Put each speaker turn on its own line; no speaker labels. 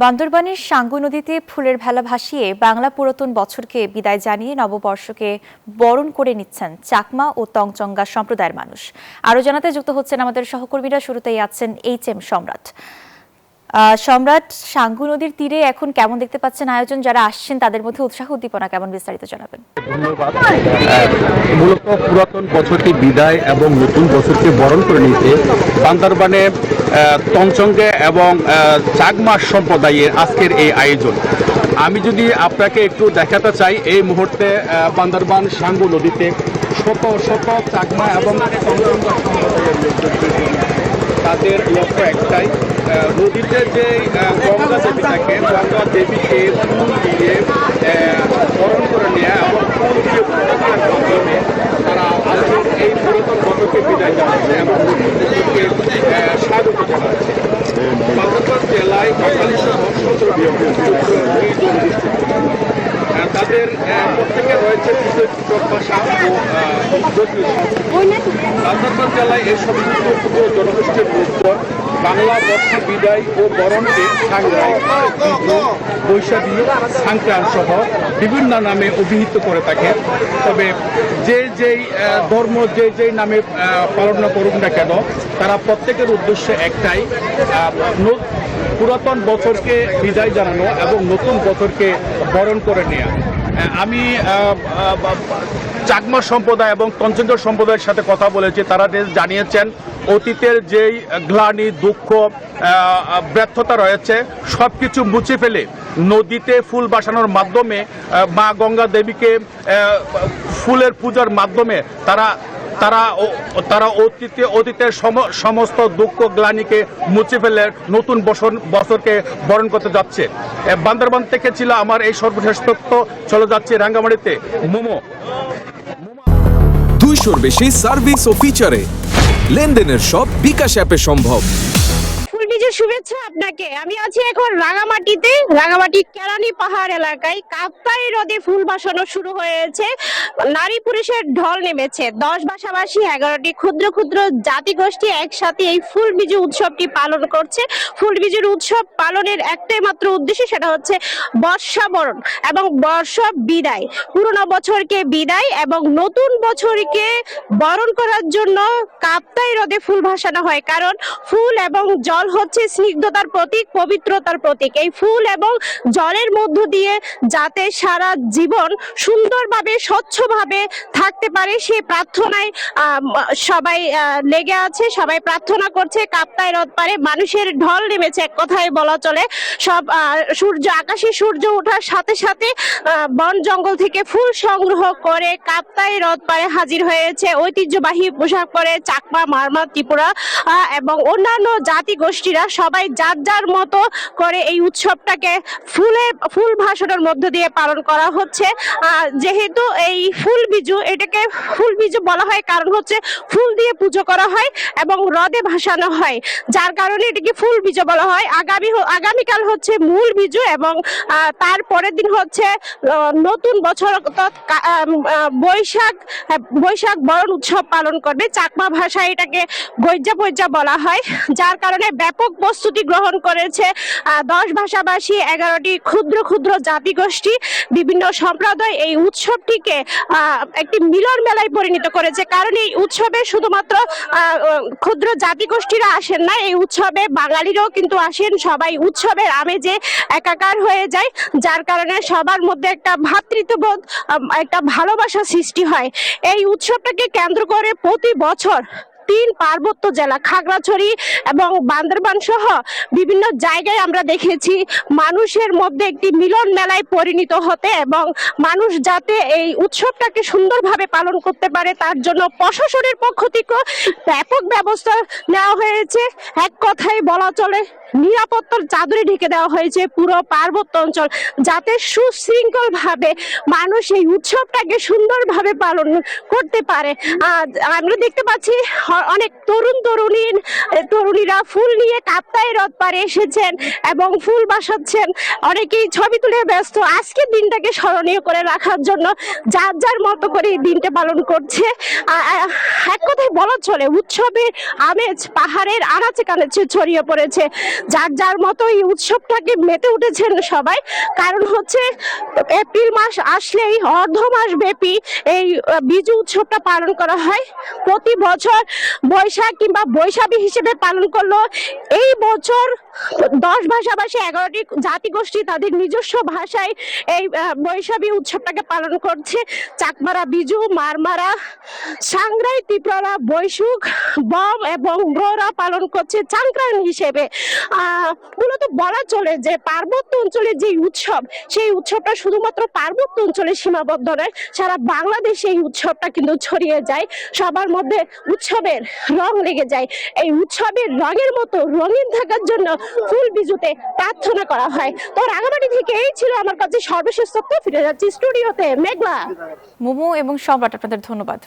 বান্দরবানের সাঙ্গু নদীতে ফুলের ভেলা ভাসিয়ে বাংলা পুরাতন বছরকে বিদায় জানিয়ে নববর্ষকে বরণ করে নিচ্ছেন চাকমা ও তংচঙ্গা সম্প্রদায়ের মানুষ। আরো জানাতে যুক্ত হচ্ছেন আমাদের সহকর্মীরা। শুরুতেই আছেন এইচ.এম. সম্রাট। সাঙ্গু নদীর তীরে এখন কেমন দেখতে পাচ্ছেন আয়োজন? যারা আসছেন তাদের মধ্যে উৎসাহ উদ্দীপনা কেমন, বিস্তারিত জানাবেন।
ধন্যবাদ। মূলত পুরাতন বছরটি বিদায় এবং নতুন বছরকে বরণ করে নিতে বান্দরবানে তঞ্চঙ্গে এবং চাকমা সম্প্রদায়ের আজকের এই আয়োজন। আমি যদি আপনাকে একটু দেখাতে চাই, এই মুহূর্তে বান্দরবান সাঙ্গু নদীতে শত শত চাকমা এবং তঞ্চঙ্গা সম্প্রদায়ের তাদের লক্ষ্য একটাই, নদীতে যে গঙ্গা দেবী থাকে, গঙ্গা দেবীকে ফুল দিয়ে বরণ করে নেওয়া এবং ফুল দিয়ে পূজার মাধ্যমে তারা আজকে এই পুরাতন বছরকে বিদায় জানাচ্ছে এবং নতুন বছরকে স্বাগত জানাচ্ছে। বান্দরবান জেলায় সহ 17 তাদের প্রত্যেকে রয়েছে ভাষা ও বান্দরবান জেলায় এই সমস্ত জনগোষ্ঠীর লোকজন বাংলা বর্ষ বিদায় ও বরণকে সাংগ্রাই, বৈশাখী, সংক্রান্ত সহ বিভিন্ন নামে অভিহিত করে থাকে। তবে যে যেই ধর্ম যে যেই নামে পালন করুক না কেন, তারা প্রত্যেকের উদ্দেশ্যে একটাই, পুরাতন বছরকে বিদায় জানানো এবং নতুন বছরকে বরণ করে নেওয়া। আমি চাকমা সম্প্রদায় এবং তঞ্চঙ্গা সম্প্রদায়ের সাথে কথা বলেছি। তারা জানিয়েছেন অতীতের যেই গ্লানি, দুঃখ, ব্যর্থতা রয়েছে সব কিছু মুছে ফেলে নদীতে ফুল বাসানোর মাধ্যমে, মা গঙ্গা দেবীকে ফুলের পূজার মাধ্যমে তারা অতীতের সমস্ত দুঃখ গ্লানিকে মুছে ফেলে নতুন বছরকে বরণ করতে যাচ্ছে। বান্দরবান থেকে ছিল আমার এই সর্বশেষ তথ্য। চলে যাচ্ছে রাঙ্গামাটিতে। মোমো
200-র বেশি সার্ভিস ও ফিচারে লেনদেনের সব বিকাশ অ্যাপে সম্ভব।
শুভেচ্ছা আপনাকে। আমি আছি এখন রাঙামাটিতে, রাঙামাটি কেরানি পাহাড় এলাকায়। কাপ্তাই হ্রদে ফুল ভাসানো শুরু হয়েছে, নারী পুরুষের ঢল নেমেছে। 10 ভাষাভাষী 11টি ক্ষুদ্র ক্ষুদ্র জাতিগোষ্ঠী একসাথে এই ফুল বিজু উৎসবটি পালন করছে। ফুল বিজুর উৎসব পালনের একটাই মাত্র উদ্দেশ্য, সেটা হচ্ছে বর্ষাবরণ এবং বর্ষ বিদায়। পুরনো বছরকে বিদায় এবং নতুন বছরকে বরণ করার জন্য কাপ্তাই হ্রদে ফুল ভাসানো হয়। কারণ ফুল এবং জল হচ্ছে স্নিগ্ধতার প্রতীক, পবিত্রতার প্রতীক। এই ফুল এবং জলের মধ্য দিয়ে যাতে সারা জীবন সুন্দরভাবে স্বচ্ছভাবে থাকতে পারে, সেই প্রার্থনায় সবাই লেগে আছে, সবাই প্রার্থনা করছে। কাপ্তাই হ্রদ পারে মানুষের ঢল নেমেছে, এক কথায় বলা চলে। সব আকাশে সূর্য ওঠার সাথে সাথে বন জঙ্গল থেকে ফুল সংগ্রহ করে কাপ্তাই হ্রদ পারে হাজির হয়েছে। ঐতিহ্যবাহী পোশাক পরে চাকমা, মারমা, ত্রিপুরা এবং অন্যান্য জাতি গোষ্ঠীরা সবাই যার যার মতো করে এই উৎসবটাকে ফুল ভাসানোর মধ্য দিয়ে পালন করা হচ্ছে। যেহেতু এই ফুল বিজু, এটাকে ফুল বিজু বলা হয় কারণ হচ্ছে ফুল দিয়ে পুজো করা হয় এবং হ্রদে ভাসানো হয়, যার কারণে এটাকে ফুল বিজু বলা হয়। আগামীকাল হচ্ছে মূল বিজু এবং তার পরের দিন হচ্ছে নতুন বছর, বৈশাখ বরণ উৎসব পালন করবে। চাকমা ভাষায় এটাকে গৈজা পৈজা বলা হয়, যার কারণে ব্যাপক প্রস্তুতি গ্রহণ করেছে 10 ভাষাভাষী 11টি ক্ষুদ্র ক্ষুদ্র জাতিগোষ্ঠী, বিভিন্ন সম্প্রদায় এই উৎসবটিকে একটি মিলন মেলায় পরিণত করেছে। কারণ এই উৎসবে শুধুমাত্র ক্ষুদ্র জাতিগোষ্ঠীরা আসেন না, এই উৎসবে বাঙালিরাও কিন্তু আসেন। সবাই উৎসবের আমেজে একাকার হয়ে যায়, যার কারণে সবার মধ্যে একটা ভ্রাতৃত্ববোধ, একটা ভালোবাসা সৃষ্টি হয়। এই উৎসবটাকে কেন্দ্র করে প্রতি বছর 3 পার্বত্য জেলা খাগড়াছড়ি এবং বান্দরবান সহ বিভিন্ন জায়গায় আমরা দেখেছি মানুষের মধ্যে একটি মিলন মেলায় পরিণত হতে, এবং মানুষ যাতে এই উৎসবটাকে সুন্দরভাবে পালন করতে পারে তার জন্য প্রশাসনের পক্ষ থেকে ব্যাপক ব্যবস্থা নেওয়া হয়েছে। এক কথায় বলা চলে নিরাপত্তার চাদরে ঢেকে দেওয়া হয়েছে পুরো পার্বত্য অঞ্চল, যাতে সুশৃঙ্খল ভাবে মানুষ এই উৎসবটাকে সুন্দরভাবে পালন করতে পারে। আমরা দেখতে পাচ্ছি অনেক তরুণীরা ফুল নিয়ে কাপ্তাই হ্রদ পারে এসেছেন এবং ফুল বাসাচ্ছেন। অনেকেই ছবি তুলে ব্যস্ত। আজকের দিনটাকে স্মরণীয় করে রাখার জন্য যার যার মতো করে এই দিনটা পালন করছে। এক কথায় বলা চলে উৎসবের আমেজ পাহাড়ের আনাচে কানাচে ছড়িয়ে পড়েছে, যার যার মতো এই উৎসবটাকে মেতে উঠেছেন সবাই। কারণ হচ্ছে এপ্রিল মাস আসলেই অর্ধ মাস ব্যাপী এই বিজু উৎসবটা পালন করা হয়। প্রতি বছর বৈশাখ কিংবা বৈশাখী হিসেবে পালন করলো, এই বছর 10 ভাষাভাষী 11টি জাতিগোষ্ঠী তাদের নিজস্ব ভাষায় এই বৈশাখী উৎসবটাকে পালন করছে। চাকমারা বিজু, মারমারা, সাংগ্রাই, ত্রিপুরা, বৈশুক, বম এবং ব্ররা পালন করছে চাংক্রান হিসেবে। মূলত বলা চলে যে পার্বত্য অঞ্চলের যে উৎসব, সেই উৎসবটা শুধুমাত্র পার্বত্য অঞ্চলে সীমাবদ্ধ নয়, সারা বাংলাদেশে এই উৎসবটা কিন্তু ছড়িয়ে যায়। সবার মধ্যে উৎসবের রং লেগে যায়। এই উৎসবের রঙের মতো রঙিন থাকার জন্য ফুল বিজুতে প্রার্থনা করা হয়। তো রাঙামাটি থেকে এই ছিল আমার কাছে সর্বশেষ তথ্য। ফিরে যাচ্ছি স্টুডিওতে। মেঘলা,
মোমো এবং সম্রাট, আপনাদের ধন্যবাদ।